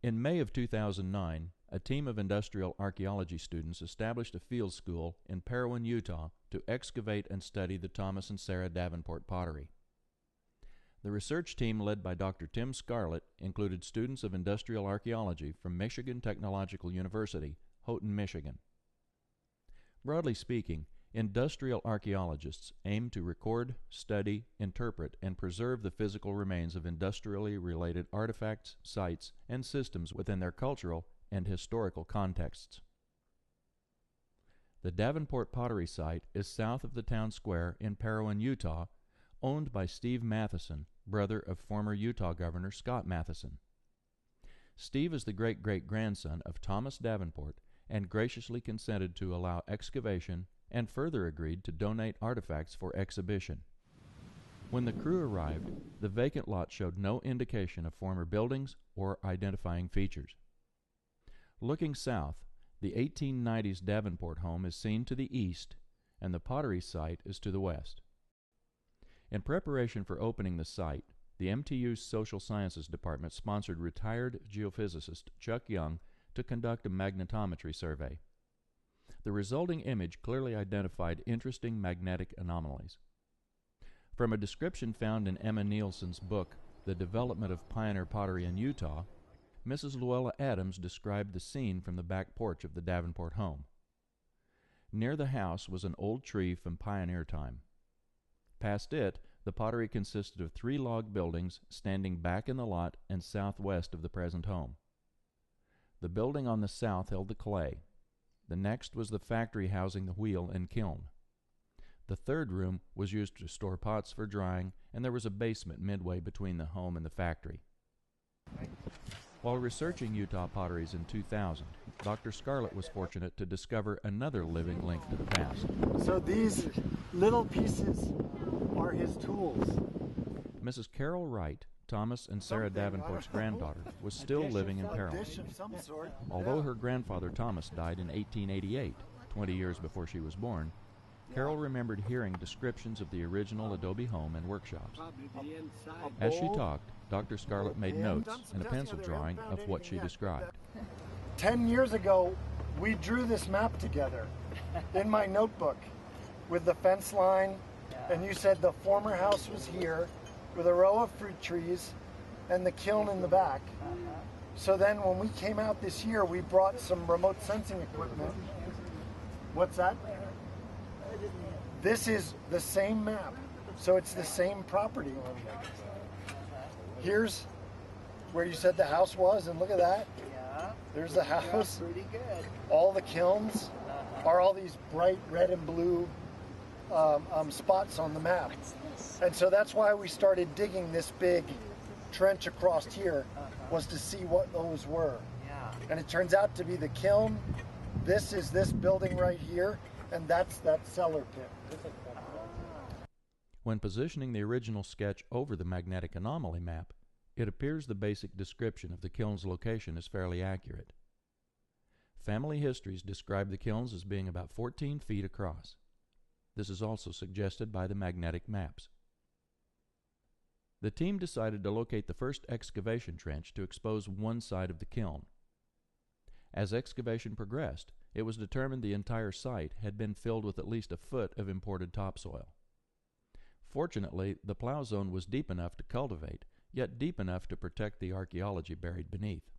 In May of 2009, a team of industrial archaeology students established a field school in Parowan, Utah to excavate and study the Thomas and Sarah Davenport pottery. The research team led by Dr. Tim Scarlett included students of industrial archaeology from Michigan Technological University, Houghton, Michigan. Broadly speaking, industrial archaeologists aim to record, study, interpret, and preserve the physical remains of industrially related artifacts, sites, and systems within their cultural and historical contexts. The Davenport Pottery Site is south of the town square in Parowan, Utah, owned by Steve Matheson, brother of former Utah Governor Scott Matheson. Steve is the great-great-grandson of Thomas Davenport and graciously consented to allow excavation and further agreed to donate artifacts for exhibition. When the crew arrived, the vacant lot showed no indication of former buildings or identifying features. Looking south, the 1890s Davenport home is seen to the east, and the pottery site is to the west. In preparation for opening the site, the MTU's Social Sciences Department sponsored retired geophysicist Chuck Young to conduct a magnetometry survey. The resulting image clearly identified interesting magnetic anomalies. From a description found in Emma Nielsen's book, The Development of Pioneer Pottery in Utah, Mrs. Luella Adams described the scene from the back porch of the Davenport home. Near the house was an old tree from pioneer time. Past it, the pottery consisted of 3 log buildings standing back in the lot and southwest of the present home. The building on the south held the clay. The next was the factory housing the wheel and kiln. The third room was used to store pots for drying, and there was a basement midway between the home and the factory. While researching Utah potteries in 2000, Dr. Scarlett was fortunate to discover another living link to the past. So these little pieces are his tools. Mrs. Carol Wright, Thomas and Sarah Davenport's granddaughter, was still living in Parowan. Although her grandfather Thomas died in 1888, 20 years before she was born, Carol remembered hearing descriptions of the original adobe home and workshops. As she talked, Dr. Scarlett made notes and a pencil drawing of what she described. 10 years ago, we drew this map together in my notebook with the fence line, and you said the former house was here with a row of fruit trees and the kiln in the back. So then when we came out this year, we brought some remote sensing equipment. What's that? This is the same map, so it's the same property. Here's where you said the house was, and look at that. Yeah. There's the house. Yeah, pretty good. All the kilns are all these bright red and blue spots on the map. And so that's why we started digging this big trench across here, was to see what those were. Yeah. And it turns out to be the kiln. This is this building right here, and that's that cellar pit. When positioning the original sketch over the magnetic anomaly map, it appears the basic description of the kiln's location is fairly accurate. Family histories describe the kilns as being about 14 feet across. This is also suggested by the magnetic maps. The team decided to locate the first excavation trench to expose one side of the kiln. As excavation progressed, it was determined the entire site had been filled with at least a foot of imported topsoil. Fortunately, the plow zone was deep enough to cultivate, yet deep enough to protect the archaeology buried beneath.